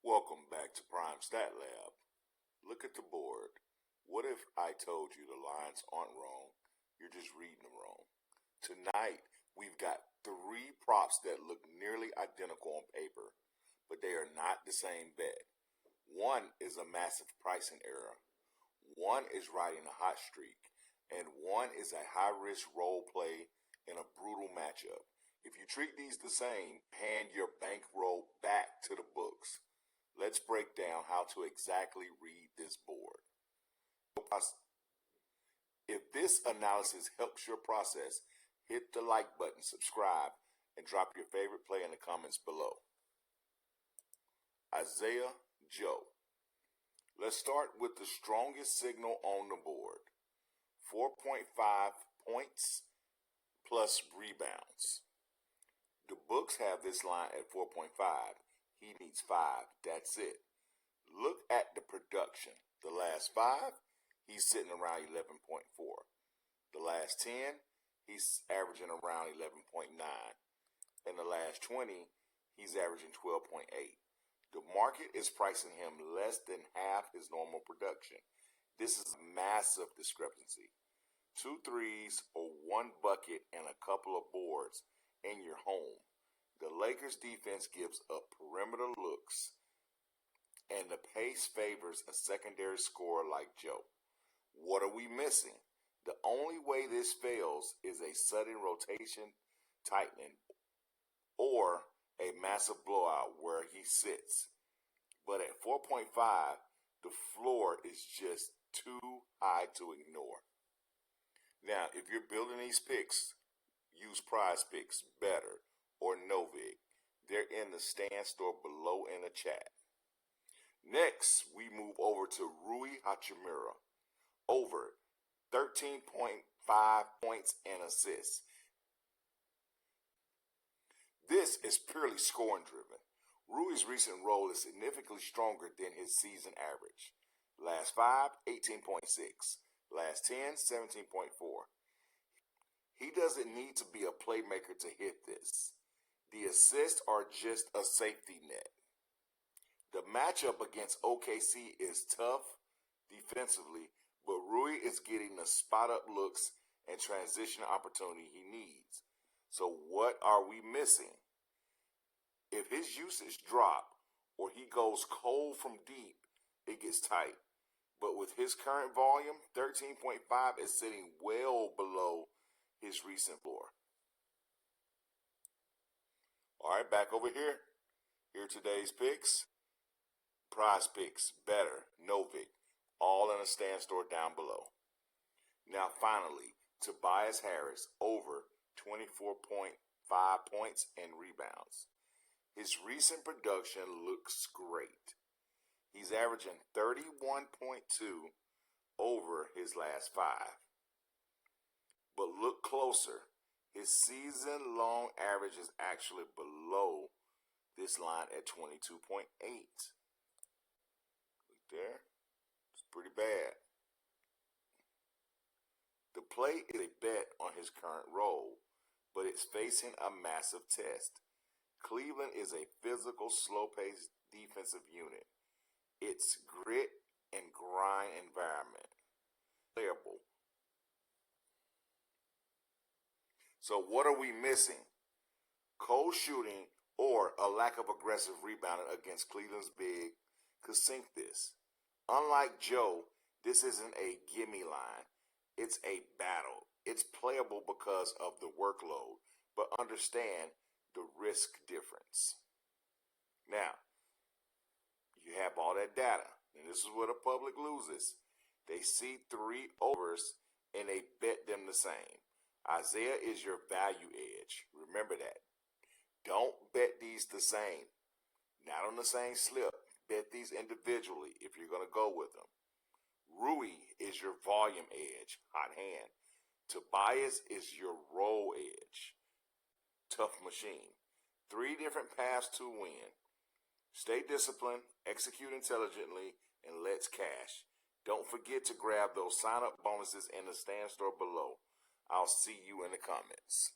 Welcome back to Prime Stat Lab. Look at the board. What if I told you the lines aren't wrong, you're just reading them wrong? Tonight, we've got 3 props that look nearly identical on paper, but they are not the same bet. One is a massive pricing error, one is riding a hot streak, and one is a high-risk role play in a brutal matchup. If you treat these the same, hand your bankroll back to the books. Let's break down how to exactly read this board. If this analysis helps your process, hit the like button, subscribe, and drop your favorite play in the comments below. Isaiah Joe. Let's start with the strongest signal on the board. 4.5 points plus rebounds. The books have this line at 4.5. He needs 5. That's it. Look at the production. The last 5, he's sitting around 11.4. The last 10, he's averaging around 11.9. And the last 20, he's averaging 12.8. The market is pricing him less than half his normal production. This is a massive discrepancy. 2 threes or 1 bucket and a couple of boards and you're home. The Lakers defense gives up perimeter looks, and the pace favors a secondary scorer like Joe. What are we missing? The only way this fails is a sudden rotation tightening or a massive blowout where he sits. But at 4.5, the floor is just too high to ignore. Now, if you're building these picks, use PrizePicks, BETR, or NOVIG. They're in the stand store below in the chat. Next, we move over to Rui Hachimura. Over 13.5 points and assists. This is purely scoring driven. Rui's recent role is significantly stronger than his season average. Last 5, 18.6. Last 10, 17.4. He doesn't need to be a playmaker to hit this. The assists are just a safety net. The matchup against OKC is tough defensively, but Rui is getting the spot-up looks and transition opportunity he needs. So what are we missing? If his usage drop or he goes cold from deep, it gets tight. But with his current volume, 13.5 is sitting well below his recent floor. All right, back over here. Here are today's picks. PrizePicks, BETR, NOVIG, all in a stand store down below. Now finally, Tobias Harris over 24.5 points and rebounds. His recent production looks great. He's averaging 31.2 over his last 5. But look closer. His season-long average is actually below this line at 22.8. Look there. It's pretty bad. The play is a bet on his current role, but it's facing a massive test. Cleveland is a physical, slow-paced defensive unit. It's grit and grind environment. Playable. So what are we missing? Cold shooting or a lack of aggressive rebounding against Cleveland's big could sink this. Unlike Joe, this isn't a gimme line. It's a battle. It's playable because of the workload, but understand the risk difference. Now, you have all that data, and this is where the public loses. They see 3 overs, and they bet them the same. Isaiah is your value edge. Remember that. Don't bet these the same. Not on the same slip. Bet these individually if you're going to go with them. Rui is your volume edge. Hot hand. Tobias is your roll edge. Tough machine. 3 different paths to win. Stay disciplined, execute intelligently, and let's cash. Don't forget to grab those sign-up bonuses in the stand store below. I'll see you in the comments.